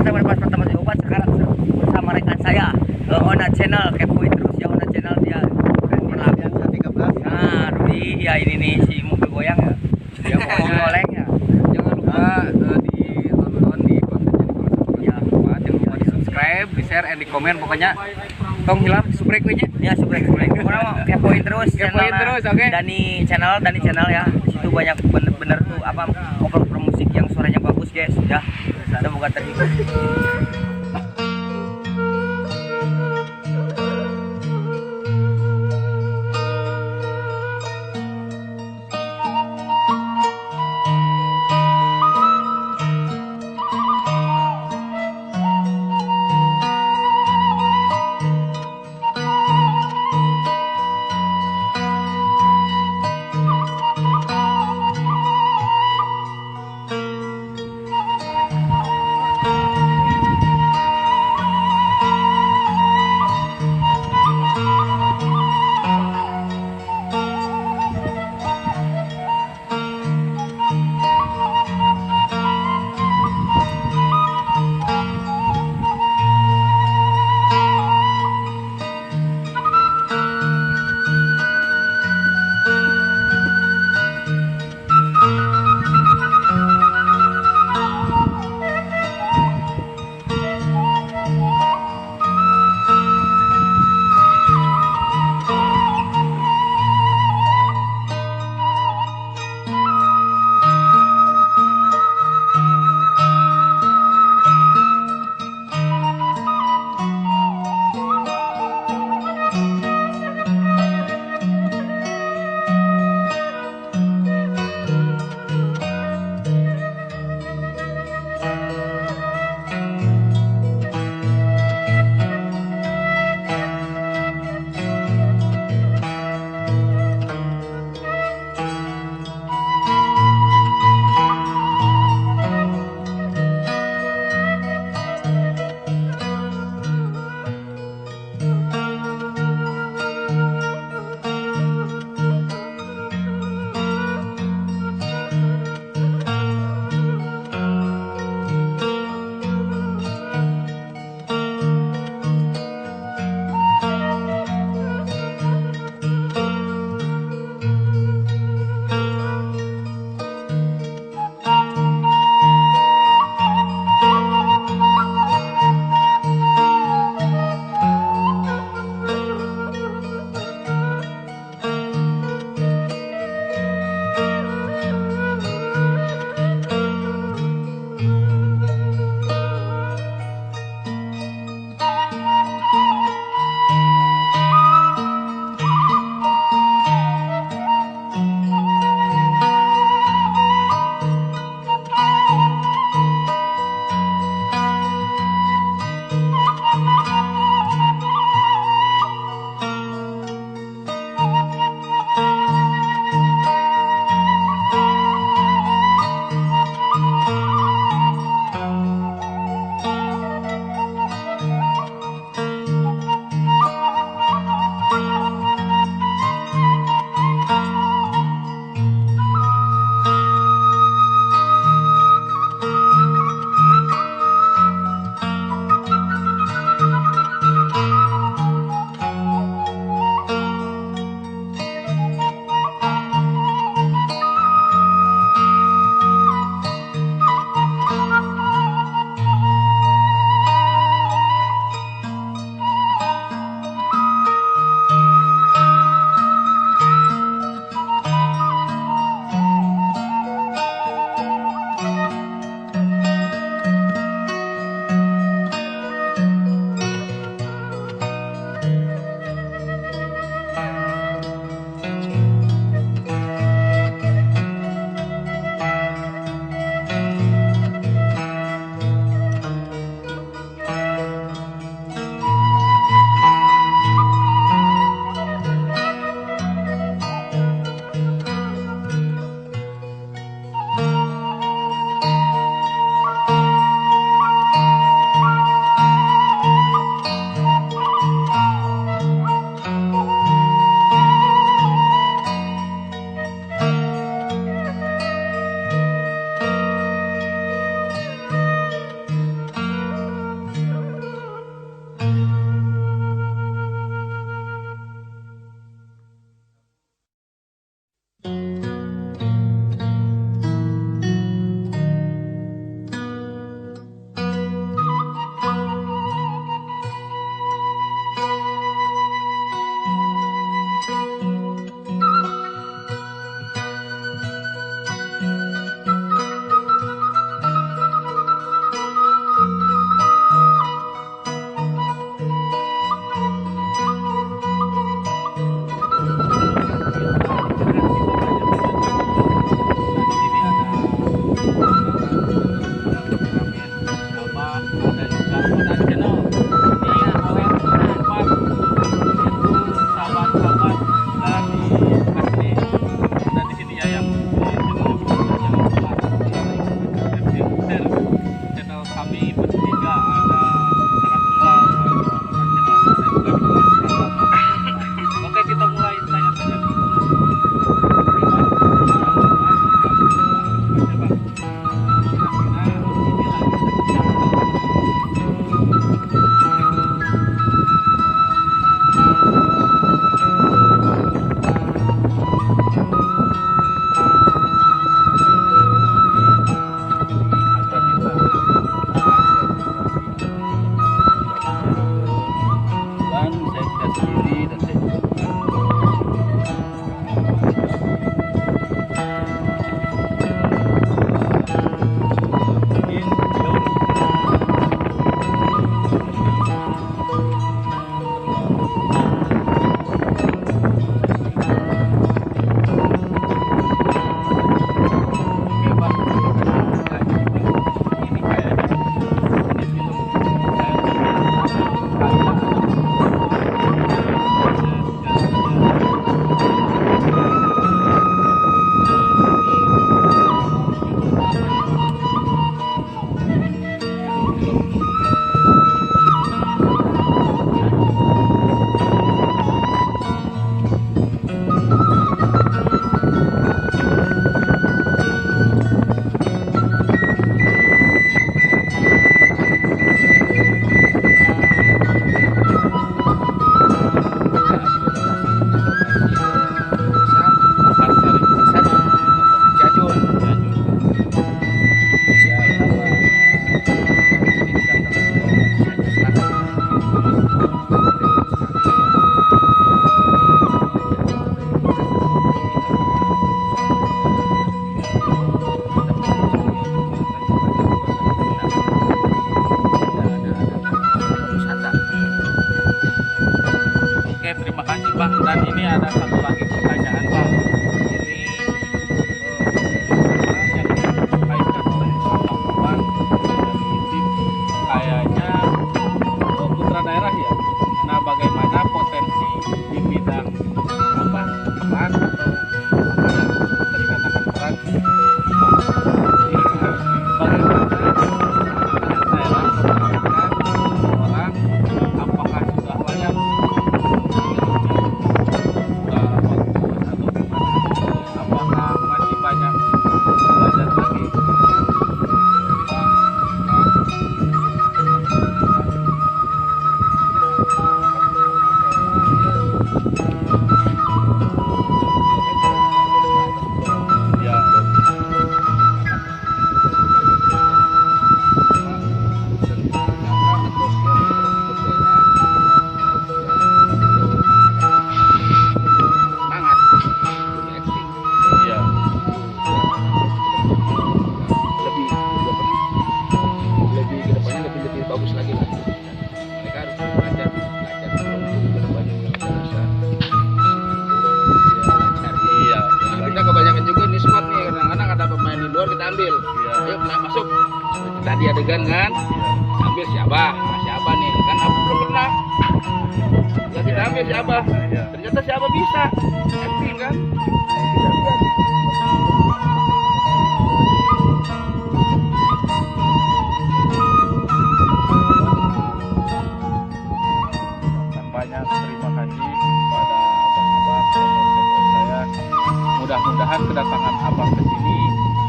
teman-teman pas pertama coba sekarang bersama rekan saya Ona Channel, kepoin terus ya Ona Channel dia berlaku. Nah, Rudi ya ini nih si mobil goyang ya. Dia mau oleng ya. Jangan lupa ditonton di kontennya di lupa. Jangan lupa di subscribe, di share, and di komen. Pokoknya tong hilang subrek we nya. Ya subrek. Pokoknya mau kepoin terus Kepoin terus, oke. Dani channel ya. Di situ banyak bener-bener tuh apa cover musik yang suaranya bagus guys ya. Semoga terhibur. kami bertiga ada sangat tunggal, ada oke, kita mulai tanya-tanya dulu. Dan saya tidak sendiri dan saya juga Oke, terima kasih Pak. Dan ini ada satu lagi pertanyaan Pak. Ini yang dikaitkan oleh Bapak kayaknya putra daerah ya. Nah, bagaimana potensi di bidang apa peran atau apa yang bisa dikatakan peran? Bagaimana daerah menempatkan orang, apakah sudah layak apakah masih banyak belajar lagi? Ya, ya. lebih ke depannya lebih bagus lagi lah. Mereka harus belajar dulu ke depannya bisa Iya. Nah, kita kebanyakan juga di squad nih, kadang-kadang ada pemain di luar kita ambil. Iya. Ayo mulai masuk. Seperti tadi adegan kan, ambil siapa? Nah, siapa nih? Kan aku belum pernah. Ya kita ambil siapa? Iya. Ternyata siapa bisa? Acting kan? Banyak terima kasih kepada abang-abang senior saya. Mudah-mudahan kedatangan abang ke sini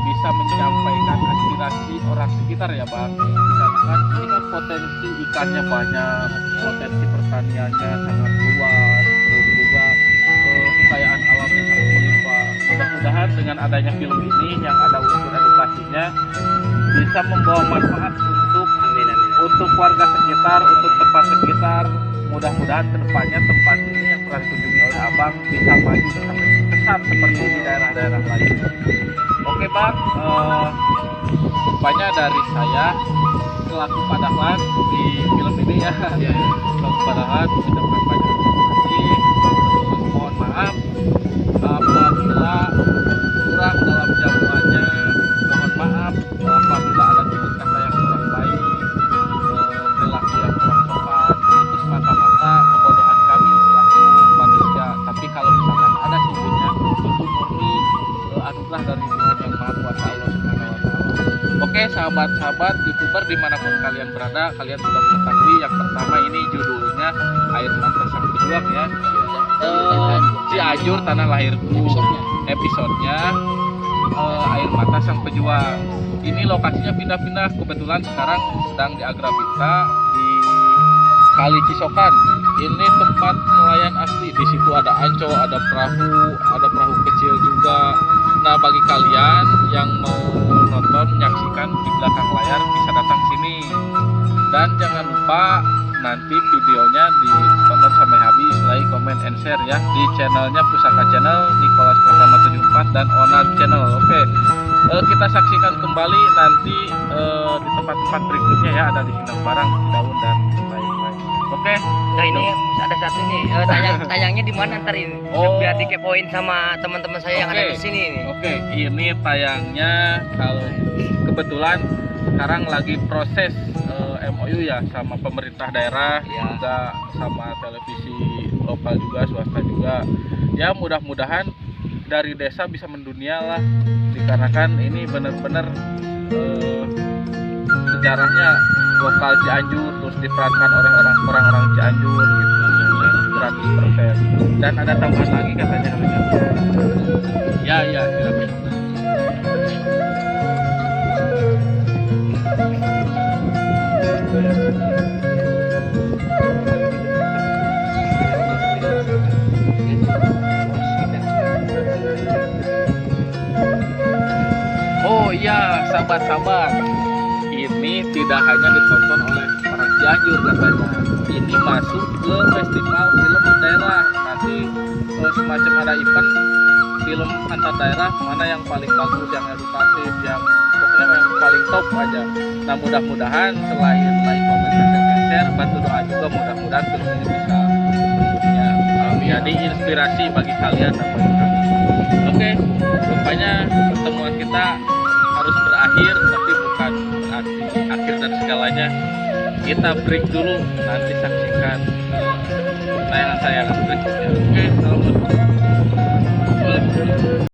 bisa menyampaikan aspirasi orang sekitar ya Bang. Dikarenakan ini kan potensi ikannya banyak, potensi pertaniannya sangat luas, terus juga kekayaan alamnya sangat melimpah. Mudah-mudahan dengan adanya film ini yang ada unsur edukasinya bisa membawa manfaat untuk warga sekitar, untuk tempat sekitar. Mudah-mudahan kedepannya tempat ini yang pernah dikunjungi oleh abang bisa maju sampai besar seperti di daerah-daerah lain. Oke Bang, banyak dari saya selaku Padahlan di film ini ya. Selaku Padahlan mengucapkan banyak terima kasih. Mohon maaf apabila kurang dalam jawabannya. Mohon maaf apabila ada tutur kata yang kurang baik, perilaku yang kurang sopan. Itu semata-mata kebodohan kami selaku manusia. Tapi kalau misalkan ada sungguhnya, itu murni anugerah dari Tuhan yang Maha Kuasa Allah Subhanahu wa Ta'ala. Oke sahabat sahabat YouTuber dimanapun kalian berada, kalian sudah mengetahui yang pertama ini judulnya Air Mata Sang Pejuang ya. Cianjur tanah lahirku. Episodenya Air Mata Sang Pejuang. Ini lokasinya pindah-pindah, kebetulan sekarang sedang di Agrabita di Kali Cisokan. Ini tempat nelayan asli. Di situ ada ancol, ada perahu kecil juga. Nah, bagi kalian yang mau nonton, menyaksikan di belakang layar bisa datang sini. Dan jangan lupa nanti videonya ditonton sampai habis, like, comment, and share ya di channelnya Pusaka Channel, Nicholas Pratama 74 dan Onat Channel. Oke, kita saksikan kembali nanti di tempat-tempat berikutnya ya, ada di Sindang Barang, Daun dan lain-lain. Oke. Nah ini ada satu nih, tayangnya di mana ntar ini? Oh. Biar dikepoin sama teman-teman saya yang ada di sini nih. Oke, ini tayangnya kalau kebetulan sekarang lagi proses MOU ya sama pemerintah daerah, Ya. juga sama televisi lokal juga, swasta juga. Ya mudah-mudahan dari desa bisa mendunia lah, dikarenakan ini benar-benar sejarahnya lokal Cianjur, terus diperankan oleh orang-orang Cianjur gitu, 100%. Dan ada tambahan lagi katanya namanya. Ya, silakan. Oh iya, sahabat-sahabat, ini tidak hanya ditonton oleh orang Cianjur katanya. Ini masuk ke festival film daerah. Nanti semacam ada event film antar daerah, mana yang paling bagus, yang edukatif, yang pokoknya yang paling top aja. Nah, mudah-mudahan selain like, comment, dan share, bantu doa juga, mudah-mudahan film ini bisa ya, menjadi inspirasi bagi kalian dan bagi kami. Oke, rupanya pertemuan kita harus berakhir, tapi bukan berarti akhir dari segalanya. Kita break dulu, nanti saksikan tayangan saya berikutnya. Oke, selamat.